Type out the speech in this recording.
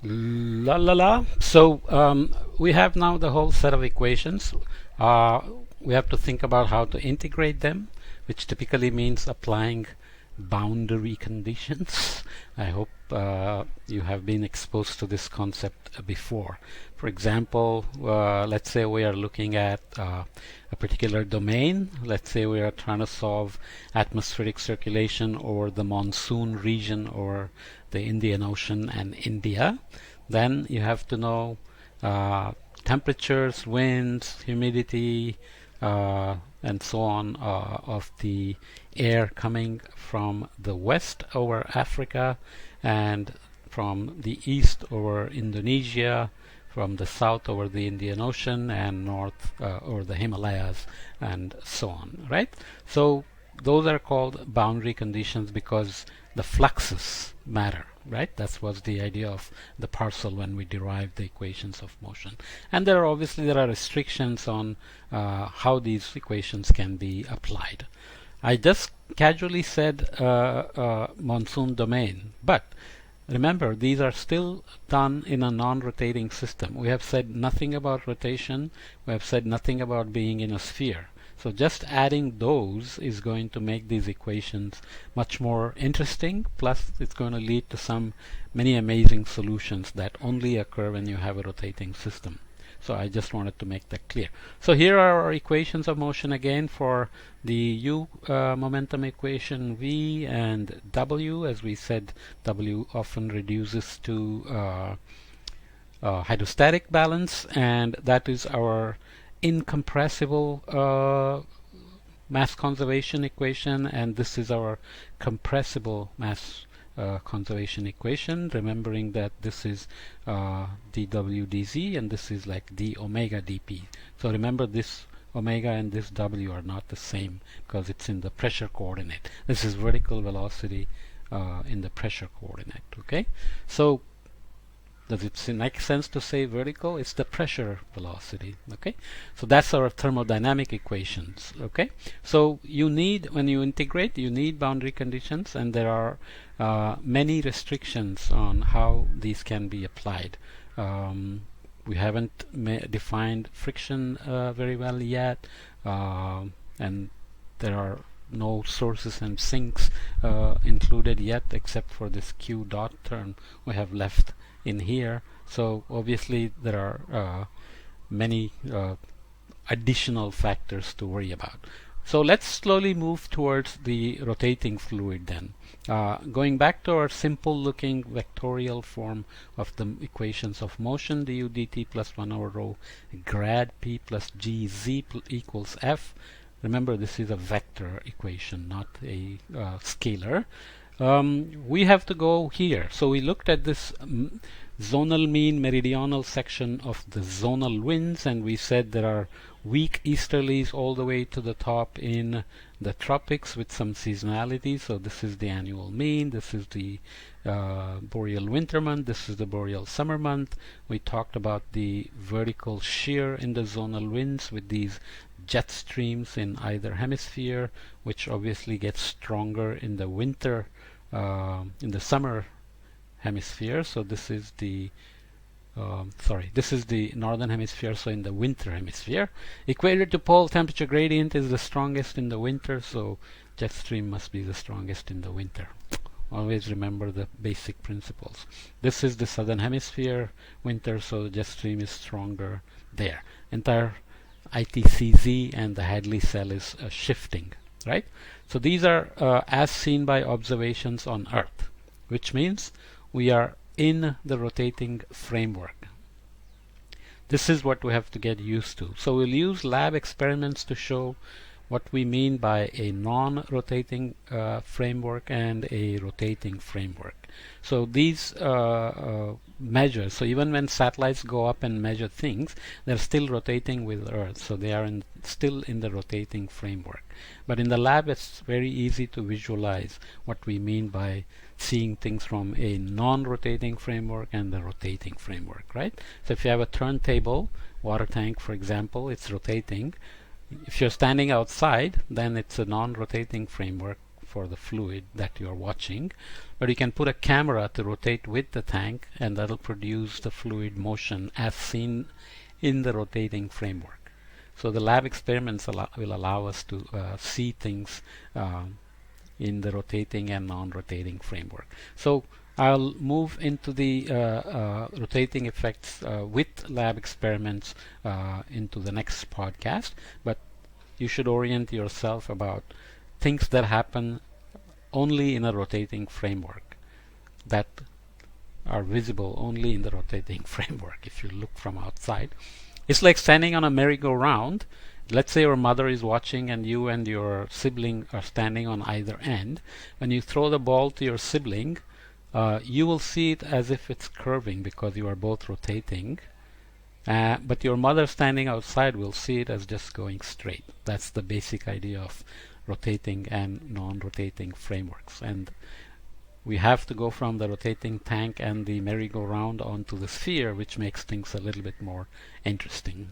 La la la. So we have now the whole set of equations. Uh, we have to think about how to integrate them, which typically means applying boundary conditions. I hope you have been exposed to this concept before. For example, let's say we are looking at a particular domain. Let's say we are trying to solve atmospheric circulation over the monsoon region or the Indian Ocean and India. Then you have to know temperatures, winds, humidity, and so on of the air coming from the west over Africa and from the east over Indonesia, from the south over the Indian Ocean and north over the Himalayas and so on, right? So those are called boundary conditions because the fluxes matter, right? That was the idea of the parcel when we derived the equations of motion. And there are restrictions on how these equations can be applied. I just casually said monsoon domain, but remember, these are still done in a non-rotating system. We have said nothing about rotation. We have said nothing about being in a sphere. So just adding those is going to make these equations much more interesting. Plus, it's going to lead to many amazing solutions that only occur when you have a rotating system. So I just wanted to make that clear. So here are our equations of motion again for the U momentum equation V and W. As we said, W often reduces to hydrostatic balance, and that is our incompressible mass conservation equation, and this is our compressible mass conservation equation, remembering that this is dw dz and this is like d omega dp. So remember, this omega and this w are not the same because it's in the pressure coordinate. This is vertical velocity in the pressure coordinate. Okay, so does it make sense to say vertical? It's the pressure velocity. Okay, so that's our thermodynamic equations. Okay, so you need, when you integrate, you need boundary conditions, and there are many restrictions on how these can be applied. We haven't defined friction very well yet, and there are no sources and sinks included yet, except for this q dot term we have left in here. So obviously there are many additional factors to worry about. So let's slowly move towards the rotating fluid then. Going back to our simple looking vectorial form of the equations of motion, du dt plus 1 over rho grad p plus gz equals f. Remember, this is a vector equation, not a scalar. We have to go here. So we looked at this zonal mean meridional section of the zonal winds, and we said there are weak easterlies all the way to the top in the tropics with some seasonality. So this is the annual mean, this is the boreal winter month, this is the boreal summer month. We talked about the vertical shear in the zonal winds with these jet streams in either hemisphere, which obviously gets stronger in the winter, in the summer hemisphere. So this is the this is the northern hemisphere, so in the winter hemisphere. Equator to pole temperature gradient is the strongest in the winter, so jet stream must be the strongest in the winter. Always remember the basic principles. This is the southern hemisphere winter, so the jet stream is stronger there. Entire ITCZ and the Hadley cell is shifting, right? So these are as seen by observations on Earth, which means we are in the rotating framework. This is what we have to get used to. So we'll use lab experiments to show what we mean by a non-rotating framework and a rotating framework. So these measures, so even when satellites go up and measure things, they're still rotating with Earth, so they are still in the rotating framework. But in the lab, it's very easy to visualize what we mean by seeing things from a non-rotating framework and the rotating framework, right? So if you have a turntable, water tank for example, it's rotating. If you're standing outside, then it's a non-rotating framework for the fluid that you're watching, but you can put a camera to rotate with the tank, and that'll produce the fluid motion as seen in the rotating framework. So the lab experiments will allow us to see things in the rotating and non-rotating framework. So I'll move into the rotating effects with lab experiments into the next podcast, but you should orient yourself about things that happen only in a rotating framework, that are visible only in the rotating framework if you look from outside. It's like standing on a merry-go-round. Let's say your mother is watching and you and your sibling are standing on either end. When you throw the ball to your sibling, you will see it as if it's curving because you are both rotating. But your mother standing outside will see it as just going straight. That's the basic idea of rotating and non-rotating frameworks. And we have to go from the rotating tank and the merry-go-round onto the sphere, which makes things a little bit more interesting.